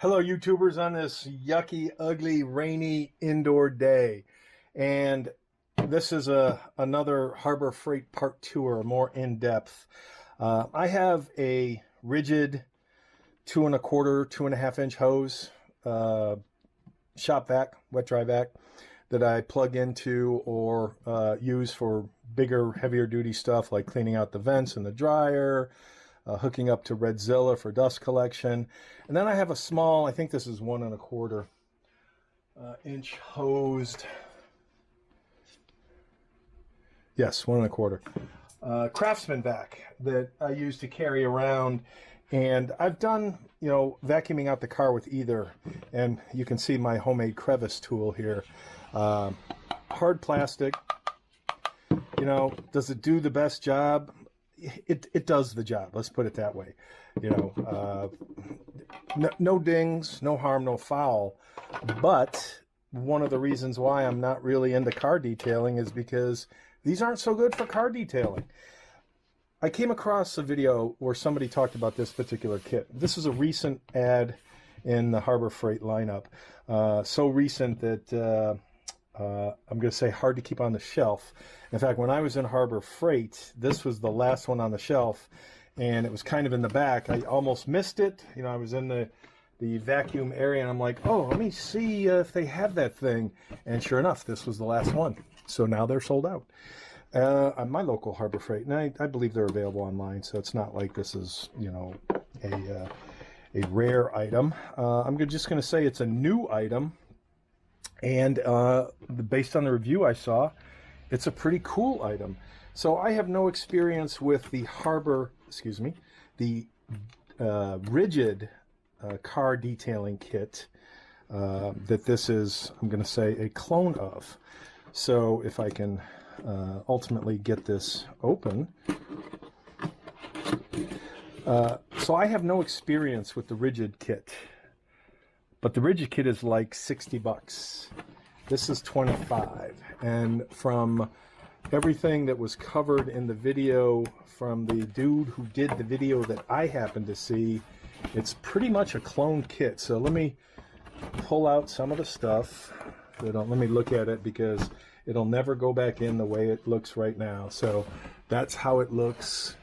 Hello, YouTubers, on this yucky, ugly, rainy indoor day. And this is another Harbor Freight Part 2, or more in-depth. I have a rigid 2¼ 2.5 inch hose, shop vac, wet dry vac, that I plug into or use for bigger, heavier duty stuff like cleaning out the vents in the dryer, hooking up to Redzilla for dust collection. And then I have a small, I think this is 1¼ inch hosed, yes, 1¼ Craftsman vac that I use to carry around. And I've done, vacuuming out the car with either. And you can see my homemade crevice tool here. Hard plastic, does it do the best job? It does the job. Let's put it that way. No dings, no harm, no foul. But one of the reasons why I'm not really into car detailing is because these aren't so good for car detailing. I came across a video where somebody talked about this particular kit. This is a recent ad in the Harbor Freight lineup. So recent that I'm going to say hard to keep on the shelf. In fact, when I was in Harbor Freight, this was the last one on the shelf, and it was kind of in the back. I almost missed it. I was in the vacuum area, and I'm like, oh, let me see if they have that thing. And sure enough, this was the last one. So now they're sold out. At my local Harbor Freight, and I believe they're available online, so it's not like this is, a rare item. I'm just going to say it's a new item. And based on the review I saw, it's a pretty cool item. So I have no experience with the rigid car detailing kit that this is, I'm going to say, a clone of. So if I can ultimately get this open. So I have no experience with the rigid kit. But the rigid kit is like 60 bucks. This is 25. And from everything that was covered in the video from the dude who did the video that I happened to see, it's pretty much a clone kit. So let me pull out some of the stuff. Let me look at it because it'll never go back in the way it looks right now. So that's how it looks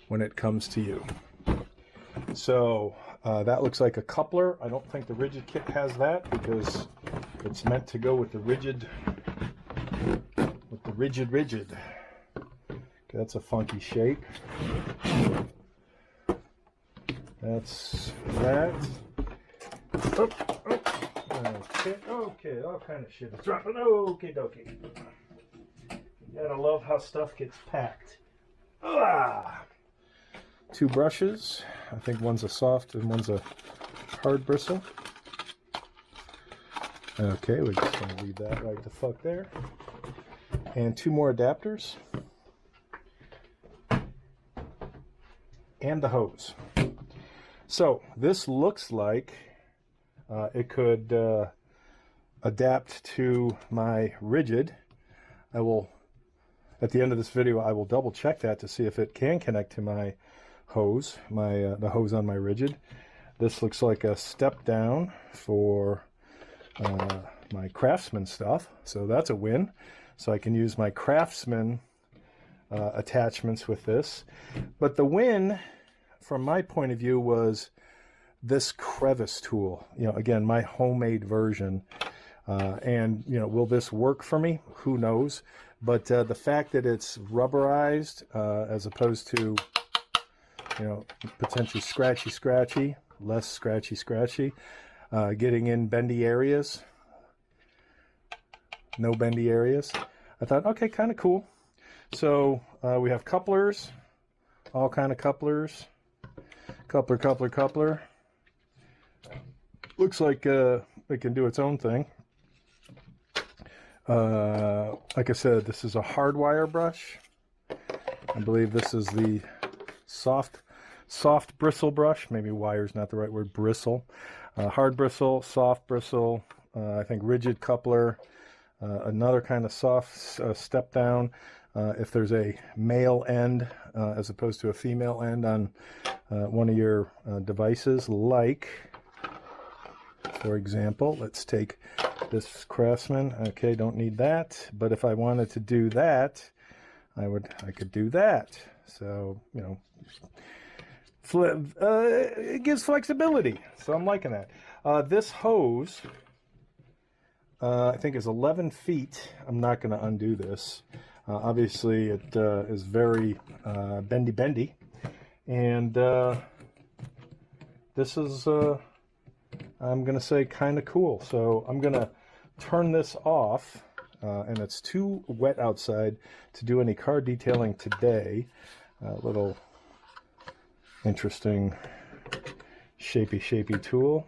when it comes to you. So that looks like a coupler. I don't think the rigid kit has that because it's meant to go with the rigid. Okay, that's a funky shape. That's that. Oh, okay, all kind of shit is dropping. Okay, dokie. You gotta love how stuff gets packed. Ah! 2 brushes. I think one's a soft and one's a hard bristle. Okay, we're just going to leave that right the fuck there. And 2 more adapters. And the hose. So this looks like it could adapt to my rigid. I will, at the end of this video, I will double check that to see if it can connect to my hose, the hose on my rigid. This looks like a step down for my Craftsman stuff, so that's a win. So I can use my Craftsman attachments with this. But the win, from my point of view, was this crevice tool. Again, my homemade version. And will this work for me? Who knows? But the fact that it's rubberized as opposed to potentially scratchy, less scratchy, getting in bendy areas, no bendy areas. I thought, okay, kind of cool. So we have couplers, all kind of couplers, coupler. Looks like it can do its own thing. Like I said, this is a hard wire brush. I believe this is the soft bristle brush. Maybe wire's not the right word. Bristle. Hard bristle, soft bristle, I think rigid coupler, another kind of soft step down. If there's a male end as opposed to a female end on one of your devices, like For example, let's take this Craftsman. Okay, don't need that, but if I wanted to do that, I could do that. So, you know, it gives flexibility. So I'm liking that. This hose, I think is 11 feet. I'm not going to undo this. Obviously, it is very bendy. And this is, I'm going to say, kind of cool. So I'm going to turn this off. And it's too wet outside to do any car detailing today. Little interesting shapy tool.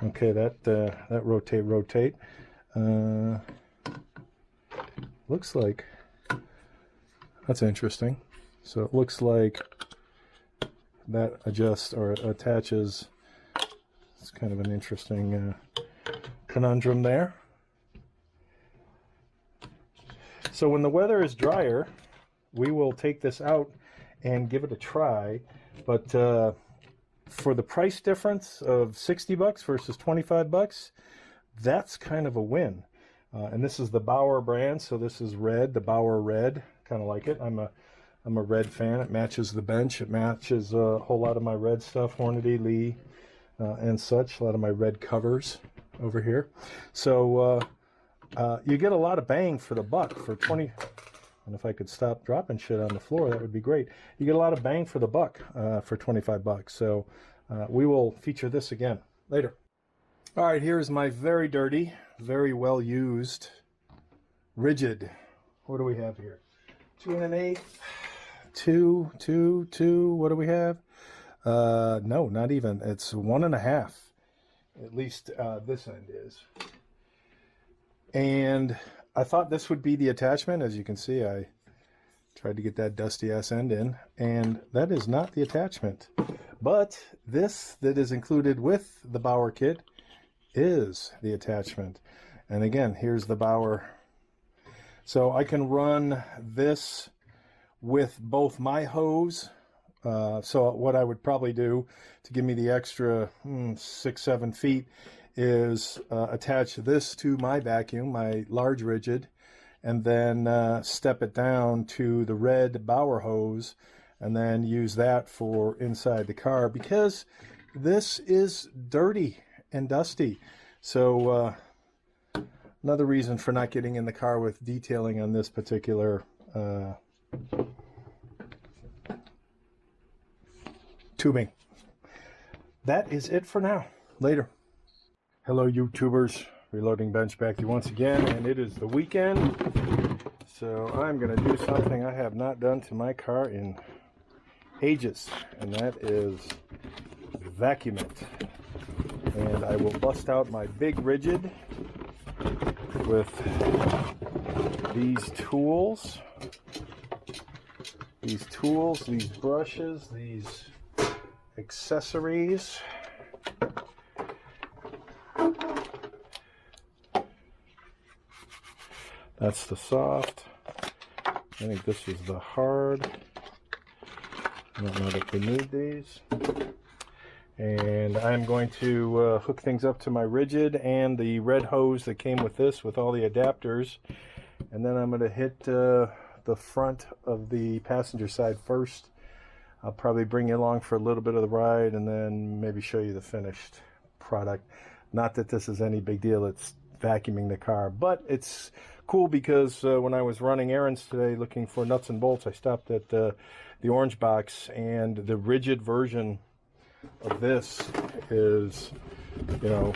Okay, that rotate. Looks like that's interesting. So it looks like that adjusts or attaches. It's kind of an interesting conundrum there. So when the weather is drier, we will take this out and give it a try. But for the price difference of 60 bucks versus 25 bucks, that's kind of a win. And this is the Bauer brand, so this is red, the Bauer red. Kind of like it. I'm a red fan. It matches the bench. It matches a whole lot of my red stuff, Hornady, Lee, and such. A lot of my red covers over here. So you get a lot of bang for the buck for 20. And if I could stop dropping shit on the floor, that would be great. You get a lot of bang for the buck for 25 bucks. So we will feature this again later. All right, here's my very dirty, very well used, rigid. What do we have here? 2 1/8, 2. What do we have? No, not even. It's 1 1/2. At least this end is. And I thought this would be the attachment. As you can see, I tried to get that dusty ass end in, and that is not the attachment. But this that is included with the Bauer kit is the attachment. And again, here's the Bauer. So I can run this with both my hose. So what I would probably do to give me the extra 6-7 feet is attach this to my vacuum, my large rigid, and then step it down to the red Bauer hose, and then use that for inside the car, because this is dirty and dusty. So another reason for not getting in the car with detailing on this particular tubing. That is it for now. Later. Hello YouTubers, Reloading Bench back to you once again, and it is the weekend, so I'm going to do something I have not done to my car in ages, and that is vacuum it. And I will bust out my big rigid with these tools, these brushes, these accessories. That's the soft. I think this is the hard. I don't know that we need these. And I'm going to hook things up to my rigid and the red hose that came with this, with all the adapters. And then I'm going to hit the front of the passenger side first. I'll probably bring you along for a little bit of the ride and then maybe show you the finished product. Not that this is any big deal, it's vacuuming the car, but it's cool because when I was running errands today looking for nuts and bolts, I stopped at the Orange Box, and the rigid version of this is, you know,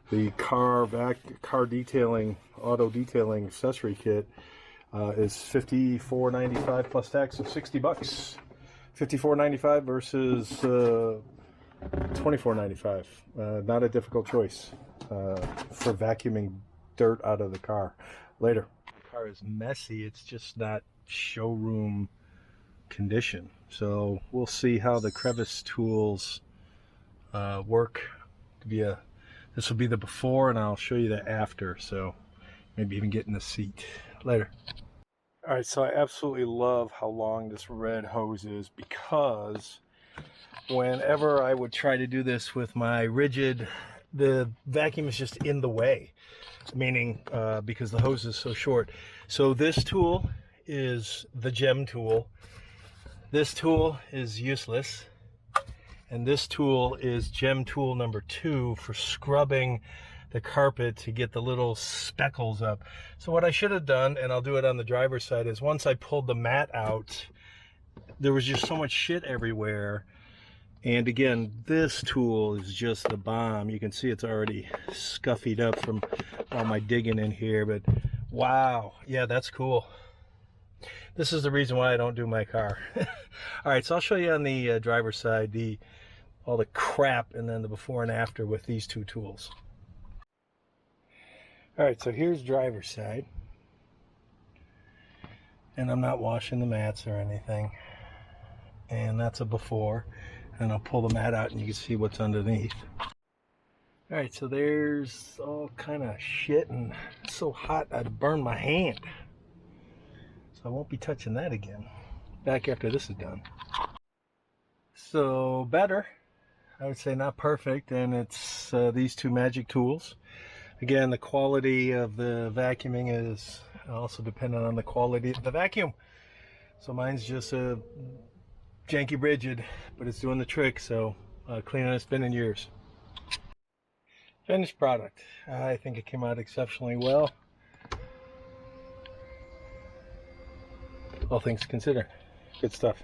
the car detailing, auto detailing accessory kit is $54.95 plus tax, so 60 bucks. $54.95 versus $24.95. Not a difficult choice for vacuuming dirt out of the car. Later. The car is messy. It's just not showroom condition. So we'll see how the crevice tools work. This will be the before, and I'll show you the after. So maybe even get in the seat. Later. All right, so I absolutely love how long this red hose is, because whenever I would try to do this with my rigid, the vacuum is just in the way, meaning because the hose is so short. So this tool is the gem tool. This tool is useless. And this tool is gem tool number 2 for scrubbing the carpet to get the little speckles up. So what I should have done, and I'll do it on the driver's side, is once I pulled the mat out, there was just so much shit everywhere. And again, this tool is just the bomb. You can see it's already scuffied up from all my digging in here, but wow, yeah, that's cool. This is the reason why I don't do my car. All right, so I'll show you on the driver's side all the crap and then the before and after with these 2 tools. All right, so here's driver's side. And I'm not washing the mats or anything. And that's a before. And I'll pull the mat out and you can see what's underneath. All right, so there's all kind of shit, and it's so hot I'd burn my hand. So I won't be touching that again. Back after this is done. So better, I would say not perfect, and it's these 2 magic tools. Again, the quality of the vacuuming is also dependent on the quality of the vacuum. So mine's just a janky rigid, but it's doing the trick, so cleaner than it's been in years. Finished product. I think it came out exceptionally well, all things considered. Good stuff.